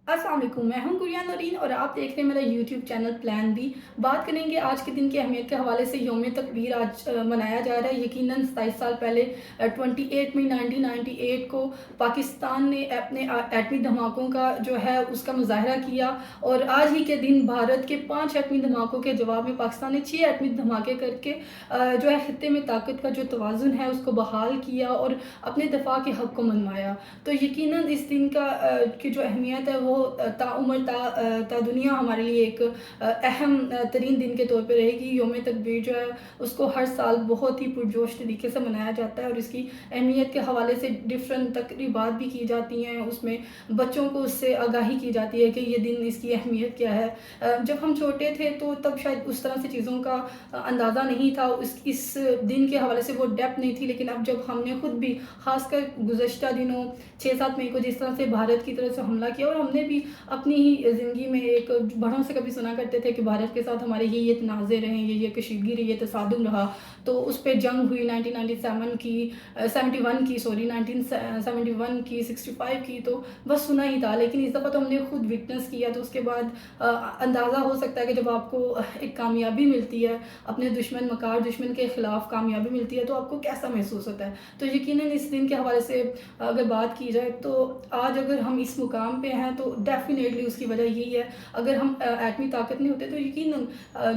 السلام علیکم، میں ہوں گڑیا نورین اور آپ دیکھ رہے ہیں میرا یوٹیوب چینل پلان بی۔ بات کریں گے آج کے دن کی اہمیت کے حوالے سے۔ یوم تکبیر آج منایا جا رہا ہے۔ یقیناً 27 سال پہلے 28 مئی 1998 کو پاکستان نے اپنے ایٹمی دھماکوں کا جو ہے اس کا مظاہرہ کیا، اور آج ہی کے دن بھارت کے 5 ایٹمی دھماکوں کے جواب میں پاکستان نے 6 ایٹمی دھماکے کر کے جو ہے خطے میں طاقت کا جو توازن ہے اس کو بحال کیا اور اپنے دفاع کے حق کو منوایا۔ تو یقیناً اس دن کی جو اہمیت ہے وہ تا عمر تا دنیا ہمارے لیے ایک اہم ترین دن کے طور پہ رہے گی۔ یوم تکبیر جو ہے اس کو ہر سال بہت ہی پرجوش طریقے سے منایا جاتا ہے، اور اس کی اہمیت کے حوالے سے ڈفرینٹ تقریبات بھی کی جاتی ہیں۔ اس میں بچوں کو اس سے آگاہی کی جاتی ہے کہ یہ دن اس کی اہمیت کیا ہے۔ جب ہم چھوٹے تھے تو تب شاید اس طرح سے چیزوں کا اندازہ نہیں تھا، اس دن کے حوالے سے وہ ڈیپتھ نہیں تھی، لیکن اب جب ہم نے خود بھی خاص کر گزشتہ دنوں 6-7 مئی کو جس طرح سے بھارت کی طرف سے حملہ کیا، اور ہم نے بھی اپنی ہی زندگی میں ایک بڑوں سے کبھی سنا کرتے تھے کہ بھارت کے ساتھ ہمارے یہ تنازع رہے، یہ کشیدگی رہی، یہ تصادم رہا، تو اس پہ جنگ ہوئی 1997 کی 71 کی 1971 کی 65 کی، تو بس سنا ہی تھا، لیکن اس دفعہ تو ہم نے خود وٹنس کیا۔ تو اس کے بعد اندازہ ہو سکتا ہے کہ جب آپ کو ایک کامیابی ملتی ہے، اپنے مکار دشمن کے خلاف کامیابی ملتی ہے، تو آپ کو کیسا محسوس ہوتا ہے۔ تو یقیناً اس دن کے حوالے سے اگر بات کی جائے تو آج اگر ہم اس مقام پہ ہیں تو ڈیفینیٹلی اس کی وجہ یہی ہے۔ اگر ہم ایٹمی طاقت نہیں ہوتے تو یقیناً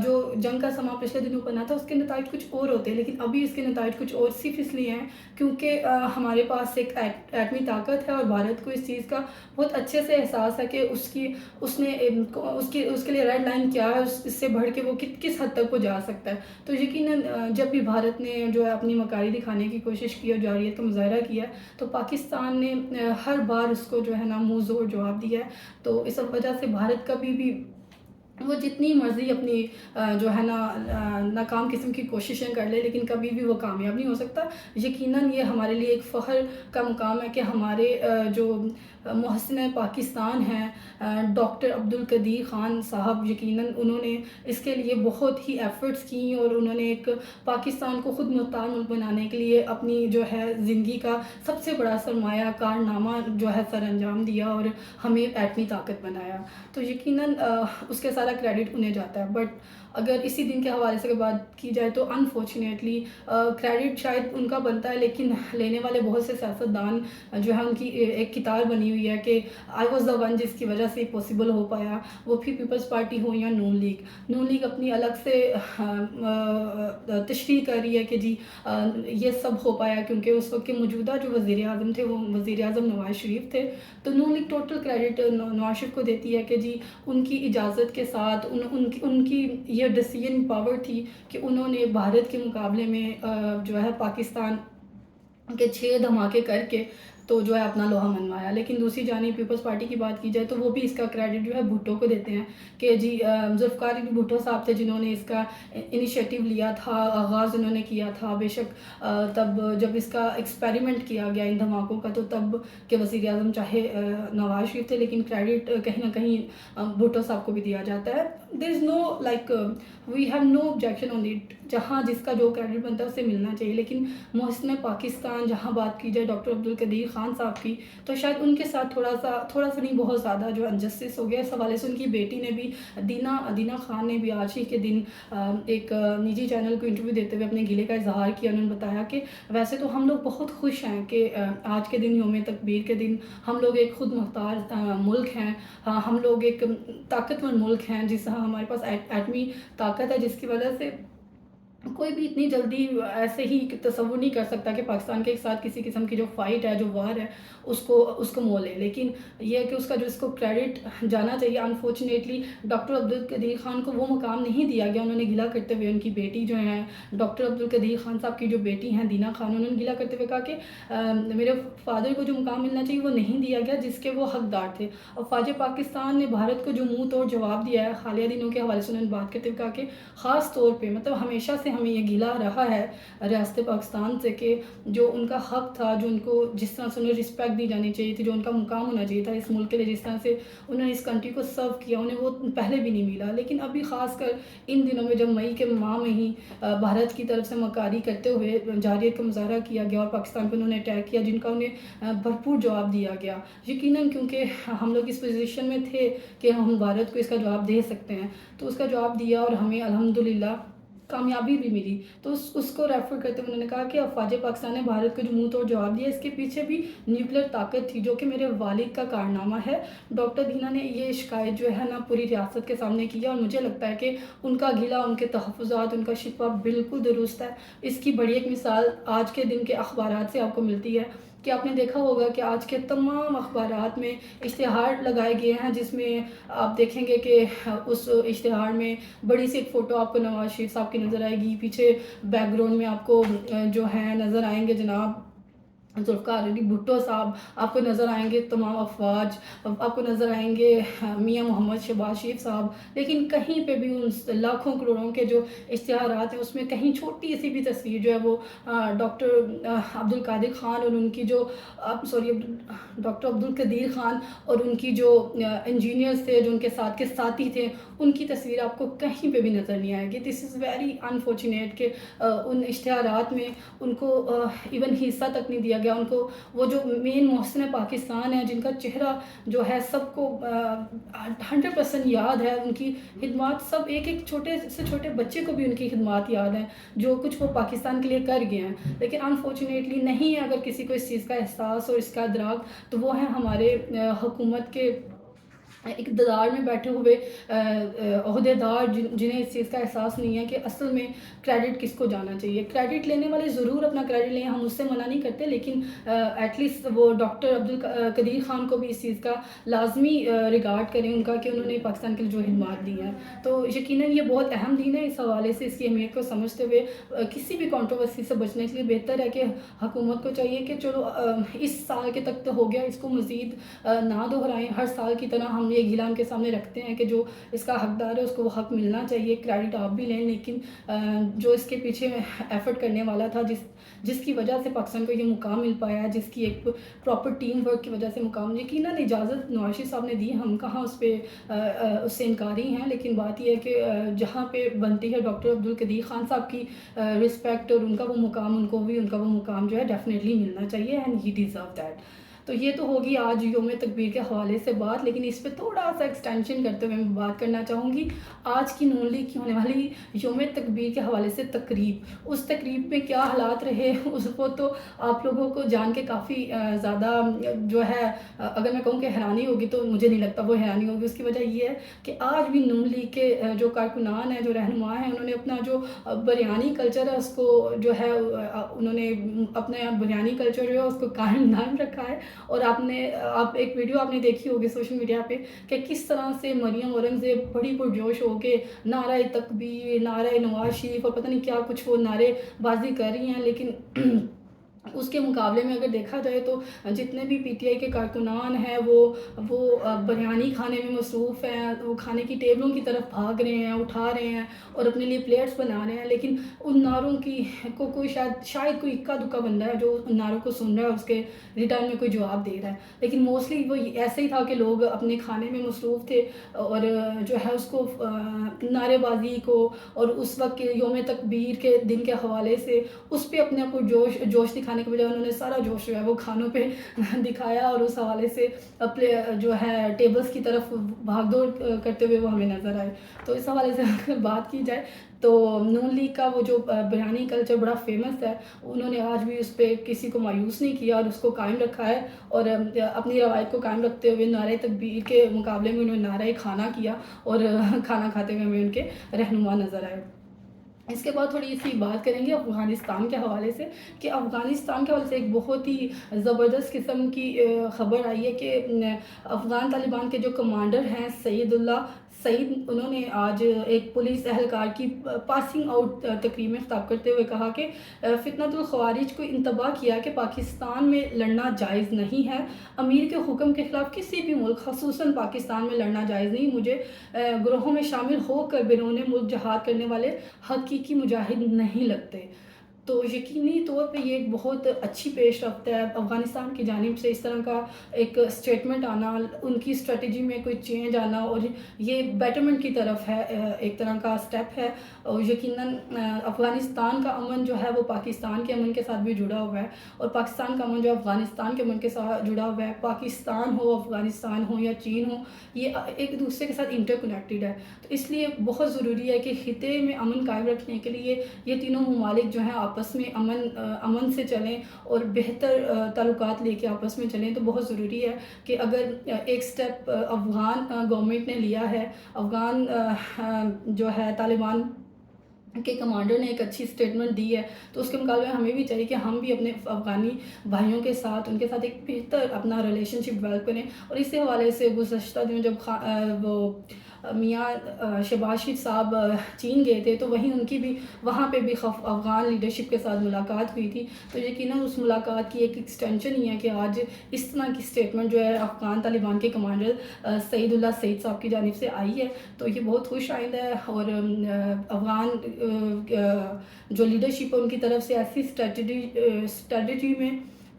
جو جنگ کا سما پچھلے دنوں بنا تھا اس کے نتائج کچھ اور ہوتے، لیکن ابھی اس کے نتائج کچھ اور صرف اس لیے ہیں کیونکہ ہمارے پاس ایک ایٹمی طاقت ہے، اور بھارت کو اس چیز کا بہت اچھے سے احساس ہے کہ اس کے لیے ریڈ لائن کیا ہے، اس سے بڑھ کے وہ کس حد تک وہ جا سکتا ہے۔ تو یقیناً جب بھی بھارت نے جو ہے اپنی مکاری دکھانے کی کوشش کی اور جارحیت کا مظاہرہ کیا ہے، تو پاکستان نے ہر بار اس کو جو ہے نا منہ زور جواب دیا ہے۔ تو اس وجہ سے بھارت کبھی بھی وہ جتنی مرضی اپنی جو ہے نا ناکام قسم کی کوششیں کر لے، لیکن کبھی بھی وہ کامیاب نہیں ہو سکتا۔ یقیناً یہ ہمارے لیے ایک فخر کا مقام ہے کہ ہمارے جو محسن پاکستان ہیں ڈاکٹر عبدالقدیر خان صاحب، یقیناً انہوں نے اس کے لیے بہت ہی ایفرٹس کی، اور انہوں نے ایک پاکستان کو خود مختار ملک بنانے کے لیے اپنی جو ہے زندگی کا سب سے بڑا سرمایہ کارنامہ جو ہے سر انجام دیا اور ہمیں ایٹمی طاقت بنایا۔ تو یقیناً اس کے سارا کریڈٹ انہیں جاتا ہے۔ بٹ اگر اسی دن کے حوالے سے بات کی جائے تو انفارچونیٹلی کریڈٹ شاید ان کا بنتا ہے، لیکن لینے والے بہت سے سیاستدان جو ہے ان کی ایک کتار بنی ہوئی ہے کہ آئی واز دا ون جس کی وجہ سے پاسبل ہو پایا، وہ پھر پیپلز پارٹی ہو یا نون لیگ اپنی الگ سے تشریح کر رہی ہے کہ جی یہ سب ہو پایا کیونکہ اس وقت کے موجودہ جو وزیر اعظم تھے وہ وزیر اعظم نواز شریف تھے۔ تو نون league total credit Nawaz Sharif کو دیتی ہے کہ جی ان کی اجازت کے ساتھ ان کی یہ ڈیسیژن پاور تھی کہ انہوں نے بھارت کے مقابلے میں جو ہے پاکستان کے 6 دھماکے کر کے تو جو ہے اپنا لوہا منوایا۔ لیکن دوسری جانب پیپلز پارٹی کی بات کی جائے تو وہ بھی اس کا کریڈٹ جو ہے بھٹو کو دیتے ہیں کہ جی ذوالفقار بھٹو صاحب تھے جنہوں نے اس کا انیشیٹو لیا تھا، آغاز انہوں نے کیا تھا۔ بے شک تب جب اس کا ایکسپیریمنٹ کیا گیا ان دھماکوں کا، تو تب کے وزیر اعظم چاہے نواز شریف تھے، لیکن کریڈٹ کہیں نہ کہیں بھٹو صاحب کو بھی دیا جاتا ہے۔ There is no like we have no objection on it, جہاں جس کا جو کریڈٹ بنتا ہے اسے ملنا چاہیے۔ لیکن محسن پاکستان جہاں بات کی جائے ڈاکٹر عبدالقدیر خان صاحب کی، تو شاید ان کے ساتھ تھوڑا سا نہیں بہت زیادہ جو انجسٹس ہو گیا۔ اس حوالے سے ان کی بیٹی نے بھی دینا خان نے بھی آج ہی کے دن ایک نجی چینل کو انٹرویو دیتے ہوئے اپنے گلے کا اظہار کیا۔ انہوں نے بتایا کہ ویسے تو ہم لوگ بہت خوش ہیں کہ آج کے دن یوم تکبیر کے دن ہم لوگ ایک خود مختار ملک ہیں، ہم لوگ ایک طاقتور ملک ہیں جس ہمارے پاس ایٹمی طاقت ہے، جس کی وجہ سے کوئی بھی اتنی جلدی ایسے ہی تصور نہیں کر سکتا کہ پاکستان کے ساتھ کسی قسم کی جو فائٹ ہے، جو وار ہے، اس کو مول لے۔ لیکن یہ ہے کہ اس کو کریڈٹ جانا چاہیے۔ انفارچونیٹلی ڈاکٹر عبدالقدیر خان کو وہ مقام نہیں دیا گیا۔ انہوں نے گلہ کرتے ہوئے ان کی بیٹی جو ہیں ڈاکٹر عبدالقدیر خان صاحب کی جو بیٹی ہیں دینا خان، انہوں نے گلہ کرتے ہوئے کہا کہ میرے فادر کو جو مقام ملنا چاہیے وہ نہیں دیا گیا جس کے وہ حقدار تھے۔ اور فوج پاکستان نے بھارت کو جو منہ توڑ جواب دیا ہے حالیہ دنوں کے حوالے سے، انہوں نے بات کرتے ہوئے کہا کہ خاص طور پہ مطلب ہمیشہ سے سے ہمیں یہ گلا رہا ہے ریاست پاکستان سے کہ جو ان کا حق تھا، جو ان کو جس طرح سے انہیں رسپیکٹ دی جانی چاہیے تھی، جو ان کا مقام ہونا چاہیے تھا اس ملک کے لیے، جس طرح سے انہوں نے اس کنٹری کو سرو کیا، انہیں وہ پہلے بھی نہیں ملا. لیکن ابھی خاص کر ان دنوں میں جب مئی کے ماہ میں ہی بھارت کی طرف سے مکاری کرتے ہوئے جارحیت کا مظاہرہ کیا گیا اور پاکستان پہ انہوں نے اٹیک کیا، جن کا انہیں بھرپور جواب دیا گیا. یقیناً کیونکہ ہم لوگ اس پوزیشن میں تھے کہ ہم بھارت کو اس کا جواب دے سکتے ہیں، تو اس کا جواب دیا اور ہمیں الحمدللہ کامیابی بھی ملی. تو اس کو ریفر کرتے ہوئے انہوں نے کہا کہ افواج پاکستان نے بھارت کو جو منہ توڑ جواب دیا، اس کے پیچھے بھی نیوکلیر طاقت تھی جو کہ میرے والد کا کارنامہ ہے. ڈاکٹر دینا نے یہ شکایت جو ہے نا پوری ریاست کے سامنے کیا، اور مجھے لگتا ہے کہ ان کا گلہ، ان کے تحفظات، ان کا شکوہ بالکل درست ہے. اس کی بڑی ایک مثال آج کے دن کے اخبارات سے آپ کو ملتی ہے کہ آپ نے دیکھا ہوگا کہ آج کے تمام اخبارات میں اشتہار لگائے گئے ہیں، جس میں آپ دیکھیں گے کہ اس اشتہار میں بڑی سی ایک فوٹو آپ کو نواز شریف صاحب کی نظر آئے گی، پیچھے بیک گراؤنڈ میں آپ کو جو ہیں نظر آئیں گے جناب ذوالفقار علی بھٹو صاحب، آپ کو نظر آئیں گے تمام افواج، آپ کو نظر آئیں گے میاں محمد شہباز شریف صاحب. لیکن کہیں پہ بھی ان لاکھوں کروڑوں کے جو اشتہارات ہیں اس میں کہیں چھوٹی سی بھی تصویر جو ہے وہ ڈاکٹر عبدالقادر خان اور ان کی جو ڈاکٹر عبدالقدیر خان اور ان کی جو انجینئرز تھے، جو ان کے ساتھ کے ساتھی تھے، ان کی تصویر آپ کو کہیں پہ بھی نظر نہیں آئے گی. دس از ویری انفارچونیٹ کہ ان اشتہارات میں ان کو ایون حصہ تک نہیں دیا گیا. ان کو وہ جو مین محسن پاکستان ہے، جن کا چہرہ جو ہے سب کو 100% یاد ہے، ان کی خدمات سب ایک چھوٹے سے چھوٹے بچے کو بھی ان کی خدمات یاد ہیں جو کچھ وہ پاکستان کے لیے کر گئے ہیں. لیکن انفارچونیٹلی نہیں ہے اگر کسی کو اس چیز کا احساس اور اس کا ادراک، تو وہ ہے ہمارے حکومت کے اقتدار میں بیٹھے ہوئے عہدیدار، جنہیں اس چیز کا احساس نہیں ہے کہ اصل میں کریڈٹ کس کو جانا چاہیے. کریڈٹ لینے والے ضرور اپنا کریڈٹ لیں، ہم اس سے منع نہیں کرتے، لیکن ایٹ لیسٹ وہ ڈاکٹر عبدالقدیر خان کو بھی اس چیز کا لازمی ریگارڈ کریں ان کا کہ انہوں نے پاکستان کے لیے جو خدمات دی ہیں. تو یقیناً یہ بہت اہم دن ہے. اس حوالے سے اس کی اہمیت کو سمجھتے ہوئے کسی بھی کنٹروورسی سے بچنے کے لیے بہتر ہے کہ حکومت کو چاہیے کہ چلو اس سال کے تک تو ہو گیا، اس کو مزید نہ دہرائیں. ہر سال کی طرح ہم یہ گلا ان کے سامنے رکھتے ہیں کہ جو اس کا حقدار ہے اس کو وہ حق ملنا چاہیے. کریڈٹ آپ بھی لیں، لیکن جو اس کے پیچھے ایفرٹ کرنے والا تھا، جس کی وجہ سے پاکستان کو یہ مقام مل پایا ہے، جس کی ایک پراپر ٹیم ورک کی وجہ سے مقام، یقیناً اجازت نواز شریف صاحب نے دی، ہم کہاں اس سے انکاری ہیں. لیکن بات یہ ہے کہ جہاں پہ بنتی ہے ڈاکٹر عبدالقدیر خان صاحب کی رسپیکٹ اور ان کا وہ مقام، ان کو بھی ان کا وہ مقام جو ہے ڈیفینیٹلی ملنا چاہیے، اینڈ ہی ڈیزرو دیٹ. تو یہ تو ہوگی آج یوم تکبیر کے حوالے سے بات، لیکن اس پہ تھوڑا سا ایکسٹینشن کرتے ہوئے میں بات کرنا چاہوں گی آج کی نون لیگ کی ہونے والی یوم تکبیر کے حوالے سے تقریب. اس تقریب میں کیا حالات رہے اس کو تو آپ لوگوں کو جان کے کافی زیادہ جو ہے، اگر میں کہوں کہ حیرانی ہوگی تو مجھے نہیں لگتا وہ حیرانی ہوگی. اس کی وجہ یہ ہے کہ آج بھی نون لیگ کے جو کارکنان ہیں، جو رہنما ہیں، انہوں نے اپنا جو بریانی کلچر ہے اس کو جو ہے انہوں نے اپنا بریانی کلچر جو ہے اس کو قائم رکھا ہے. اور آپ ایک ویڈیو آپ نے دیکھی ہوگی سوشل میڈیا پہ کہ کس طرح سے مریم اورنگزیب بڑی پرجوش ہو کے نعرہ تکبیر، نعرہ نواز شریف اور پتہ نہیں کیا کچھ وہ نعرے بازی کر رہی ہیں. لیکن اس کے مقابلے میں اگر دیکھا جائے تو جتنے بھی پی ٹی آئی کے کارکنان ہیں وہ بریانی کھانے میں مصروف ہیں، وہ کھانے کی ٹیبلوں کی طرف بھاگ رہے ہیں، اٹھا رہے ہیں اور اپنے لیے پلیٹس بنا رہے ہیں. لیکن ان نعروں کو کوئی شاید کوئی اکا دکا بندہ ہے جو ان نعروں کو سن رہا ہے، اس کے ریٹرن میں کوئی جواب دے رہا ہے. لیکن موسٹلی وہ ایسے ہی تھا کہ لوگ اپنے کھانے میں مصروف تھے اور جو ہے اس کو نعرے بازی کو اور اس وقت کے یوم تکبیر کے دن کے حوالے سے اس پہ اپنے آپ کو جوش دکھانے کے بجائے انہوں نے سارا جوش جو ہے وہ کھانوں پہ دکھایا اور اس حوالے سے جو ہے ٹیبلز کی طرف بھاگ دوڑ کرتے ہوئے وہ ہمیں نظر آئے. تو اس حوالے سے اگر بات کی جائے تو نون لیگ کا وہ جو بریانی کلچر بڑا فیمس ہے، انہوں نے آج بھی اس پہ کسی کو مایوس نہیں کیا اور اس کو قائم رکھا ہے. اور اپنی روایت کو قائم رکھتے ہوئے نعرہ تکبیر کے مقابلے میں انہوں نے نعرہ کھانا کیا اور کھانا کھاتے ہوئے ہمیں ان کے رہنما نظر آئے. اس کے بعد تھوڑی سی بات کریں گے افغانستان کے حوالے سے کہ افغانستان کے حوالے سے ایک بہت ہی زبردست قسم کی خبر آئی ہے کہ افغان طالبان کے جو کمانڈر ہیں سعید، انہوں نے آج ایک پولیس اہلکار کی پاسنگ آؤٹ تقریب میں خطاب کرتے ہوئے کہا کہ فتنۃ الخوارج کو انتباہ کیا کہ پاکستان میں لڑنا جائز نہیں ہے. امیر کے حکم کے خلاف کسی بھی ملک خصوصاً پاکستان میں لڑنا جائز نہیں. مجھے گروہوں میں شامل ہو کر بیرون ملک جہاد کرنے والے حق کی حقیقی مجاہد نہیں لگتے. تو یقینی طور پہ یہ ایک بہت اچھی پیش رفت ہے افغانستان کی جانب سے، اس طرح کا ایک اسٹیٹمنٹ آنا، ان کی اسٹریٹجی میں کوئی چینج آنا، اور یہ بیٹرمنٹ کی طرف ہے، ایک طرح کا اسٹیپ ہے. اور یقیناً افغانستان کا امن جو ہے وہ پاکستان کے امن کے ساتھ بھی جڑا ہوا ہے، اور پاکستان کا امن جو افغانستان کے امن کے ساتھ جڑا ہوا ہے. پاکستان ہو، افغانستان ہو یا چین ہو، یہ ایک دوسرے کے ساتھ انٹر کنیکٹڈ ہے. تو اس لیے بہت ضروری ہے کہ خطے میں امن قائم رکھنے کے لیے یہ تینوں ممالک جو ہیں آپس میں امن سے چلیں اور بہتر تعلقات لے کے آپس میں چلیں. تو بہت ضروری ہے کہ اگر ایک سٹیپ افغان گورنمنٹ نے لیا ہے، افغان جو ہے طالبان کے کمانڈر نے ایک اچھی اسٹیٹمنٹ دی ہے، تو اس کے مقابلے میں ہمیں بھی چاہیے کہ ہم بھی اپنے افغانی بھائیوں کے ساتھ ان کے ساتھ ایک بہتر اپنا ریلیشن شپ ڈیولپ کریں. اور اسی حوالے سے گزشتہ دنوں جب وہ میاں شہباز شریف صاحب چین گئے تھے، تو وہیں ان کی بھی وہاں پہ بھی افغان لیڈرشپ کے ساتھ ملاقات ہوئی تھی. تو یقیناً اس ملاقات کی ایک ایکسٹینشن ہی ہے کہ آج اس طرح کی اسٹیٹمنٹ جو ہے افغان طالبان کے کمانڈر سعید اللہ سعید صاحب کی جانب سے آئی ہے. تو یہ بہت خوش آئندہ ہے، اور افغان جو لیڈرشپ ہے ان کی طرف سے ایسی اسٹریٹجی میں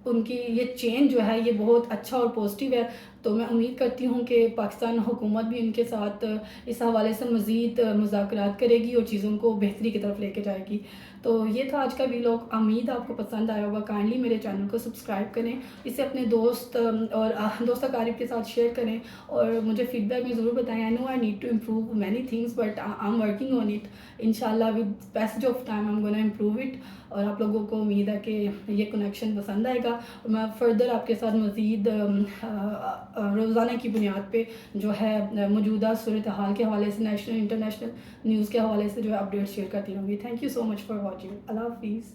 ان کی یہ چینج جو ہے یہ بہت اچھا اور پازیٹیو ہے. تو میں امید کرتی ہوں کہ پاکستان حکومت بھی ان کے ساتھ اس حوالے سے مزید مذاکرات کرے گی اور چیزوں کو بہتری کی طرف لے کے جائے گی. تو یہ تھا آج کا ویلاگ، امید آپ کو پسند آیا ہوگا. کائنڈلی میرے چینل کو سبسکرائب کریں، اسے اپنے دوست اور دوست اقارب کے ساتھ شیئر کریں، اور مجھے فیڈ بیک میں ضرور بتائیں. I know I need to improve many things but I am working on it. انشاءاللہ with passage of time I am gonna improve it. اور آپ لوگوں کو امید ہے کہ یہ کنیکشن پسند آئے گا. میں فردر آپ کے ساتھ مزید روزانہ کی بنیاد پہ جو ہے موجودہ صورتحال کے حوالے سے، نیشنل انٹرنیشنل نیوز کے حوالے سے جو ہے اپڈیٹ شیئر کرتی رہوں گی. Thank you so much for watching. اللہ حافظ.